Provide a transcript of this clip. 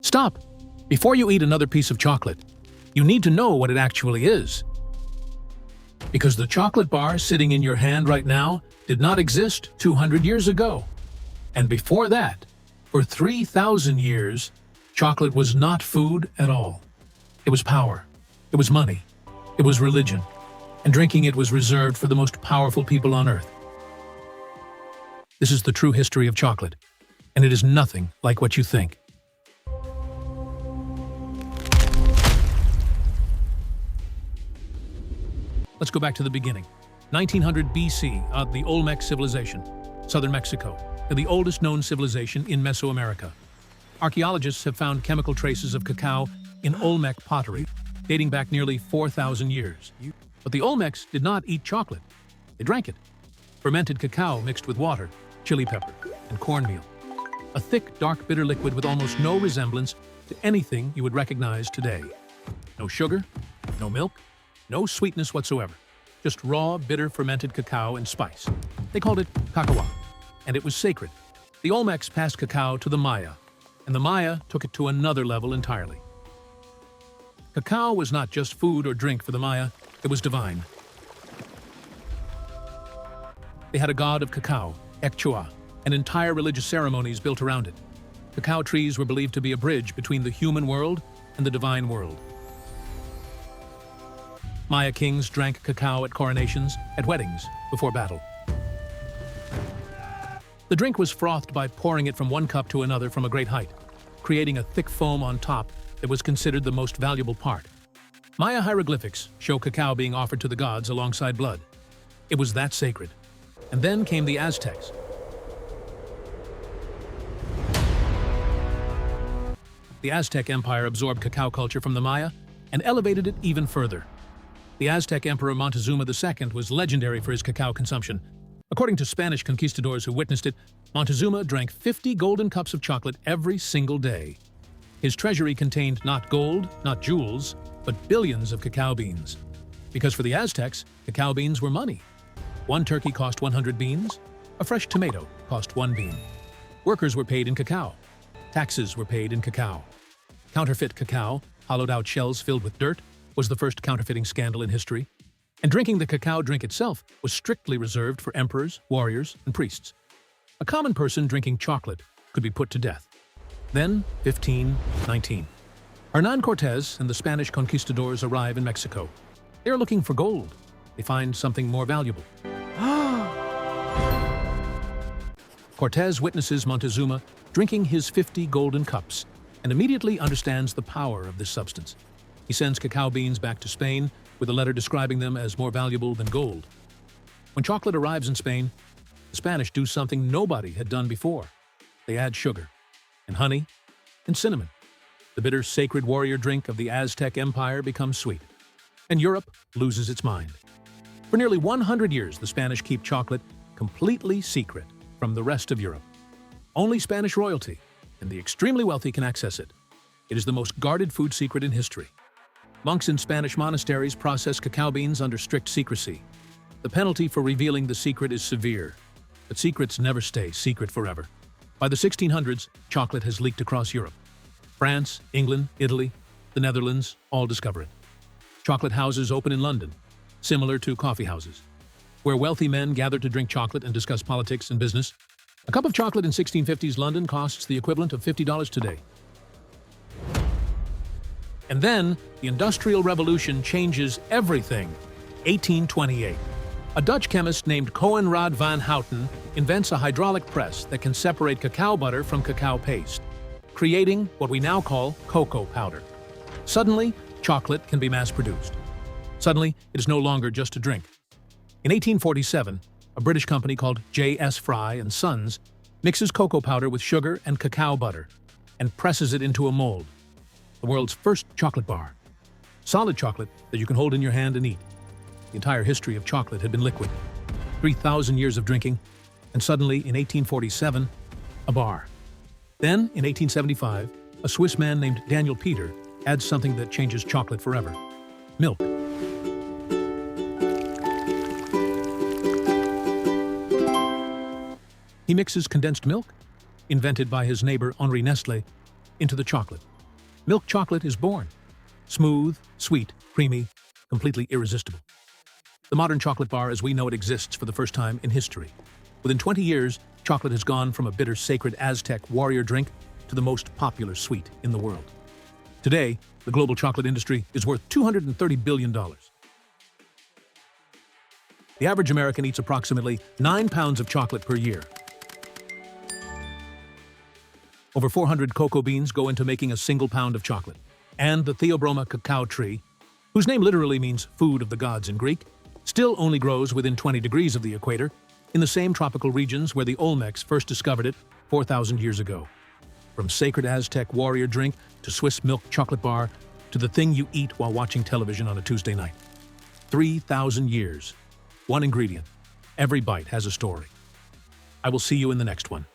Stop! Before you eat another piece of chocolate, you need to know what it actually is. Because the chocolate bar sitting in your hand right now did not exist 200 years ago. And before that, for 3,000 years, chocolate was not food at all. It was power. It was money. It was religion. And drinking it was reserved for the most powerful people on earth. This is the true history of chocolate, and it is nothing like what you think. Let's go back to the beginning. 1900 BC, the Olmec civilization, southern Mexico, and the oldest known civilization in Mesoamerica. Archaeologists have found chemical traces of cacao in Olmec pottery, dating back nearly 4,000 years. But the Olmecs did not eat chocolate. They drank it. Fermented cacao mixed with water, chili pepper, and cornmeal. A thick, dark, bitter liquid with almost no resemblance to anything you would recognize today. No sugar, no milk, no sweetness whatsoever. Just raw, bitter, fermented cacao and spice. They called it cacahuat, and it was sacred. The Olmecs passed cacao to the Maya, and the Maya took it to another level entirely. Cacao was not just food or drink for the Maya, it was divine. They had a god of cacao, Ecchua, and entire religious ceremonies built around it. Cacao trees were believed to be a bridge between the human world and the divine world. Maya kings drank cacao at coronations, at weddings, before battle. The drink was frothed by pouring it from one cup to another from a great height, creating a thick foam on top that was considered the most valuable part. Maya hieroglyphics show cacao being offered to the gods alongside blood. It was that sacred. And then came the Aztecs. The Aztec Empire absorbed cacao culture from the Maya and elevated it even further. The Aztec Emperor Montezuma II was legendary for his cacao consumption. According to Spanish conquistadors who witnessed it, Montezuma drank 50 golden cups of chocolate every single day. His treasury contained not gold, not jewels, but billions of cacao beans. Because for the Aztecs, cacao beans were money. One turkey cost 100 beans. A fresh tomato cost 1 bean. Workers were paid in cacao. Taxes were paid in cacao. Counterfeit cacao, hollowed-out shells filled with dirt, was the first counterfeiting scandal in history. And drinking the cacao drink itself was strictly reserved for emperors, warriors, and priests. A common person drinking chocolate could be put to death. Then, 1519. Hernán Cortés and the Spanish conquistadors arrive in Mexico. They are looking for gold. They find something more valuable. Cortés witnesses Montezuma drinking his 50 golden cups and immediately understands the power of this substance. He sends cacao beans back to Spain with a letter describing them as more valuable than gold. When chocolate arrives in Spain, the Spanish do something nobody had done before. They add sugar, and honey, and cinnamon. The bitter, sacred warrior drink of the Aztec Empire becomes sweet, and Europe loses its mind. For nearly 100 years, the Spanish keep chocolate completely secret from the rest of Europe. Only Spanish royalty and the extremely wealthy can access it. It is the most guarded food secret in history. Monks in Spanish monasteries process cacao beans under strict secrecy. The penalty for revealing the secret is severe, but secrets never stay secret forever. By the 1600s, chocolate has leaked across Europe. France, England, Italy, the Netherlands all discover it. Chocolate houses open in London, similar to coffee houses, where wealthy men gather to drink chocolate and discuss politics and business. A cup of chocolate in 1650s London costs the equivalent of $50 today. And then, the Industrial Revolution changes everything. 1828. A Dutch chemist named Coenraad van Houten invents a hydraulic press that can separate cacao butter from cacao paste, creating what we now call cocoa powder. Suddenly, chocolate can be mass-produced. Suddenly, it is no longer just a drink. In 1847, a British company called J.S. Fry & Sons mixes cocoa powder with sugar and cacao butter and presses it into a mold. The world's first chocolate bar. Solid chocolate that you can hold in your hand and eat. The entire history of chocolate had been liquid. 3,000 years of drinking, and suddenly, in 1847, a bar. Then, in 1875, a Swiss man named Daniel Peter adds something that changes chocolate forever. Milk. He mixes condensed milk, invented by his neighbor Henri Nestlé, into the chocolate. milk chocolate is born. Smooth, sweet, creamy, completely irresistible. The modern chocolate bar as we know it exists for the first time in history. Within 20 years, chocolate has gone from a bitter, sacred Aztec warrior drink to the most popular sweet in the world. Today, the global chocolate industry is worth $230 billion. The average American eats approximately 9 pounds of chocolate per year. Over 400 cocoa beans go into making a single pound of chocolate. And the Theobroma cacao tree, whose name literally means food of the gods in Greek, still only grows within 20 degrees of the equator, in the same tropical regions where the Olmecs first discovered it 4,000 years ago. From sacred Aztec warrior drink to Swiss milk chocolate bar to the thing you eat while watching television on a Tuesday night. 3,000 years. One ingredient. Every bite has a story. I will see you in the next one.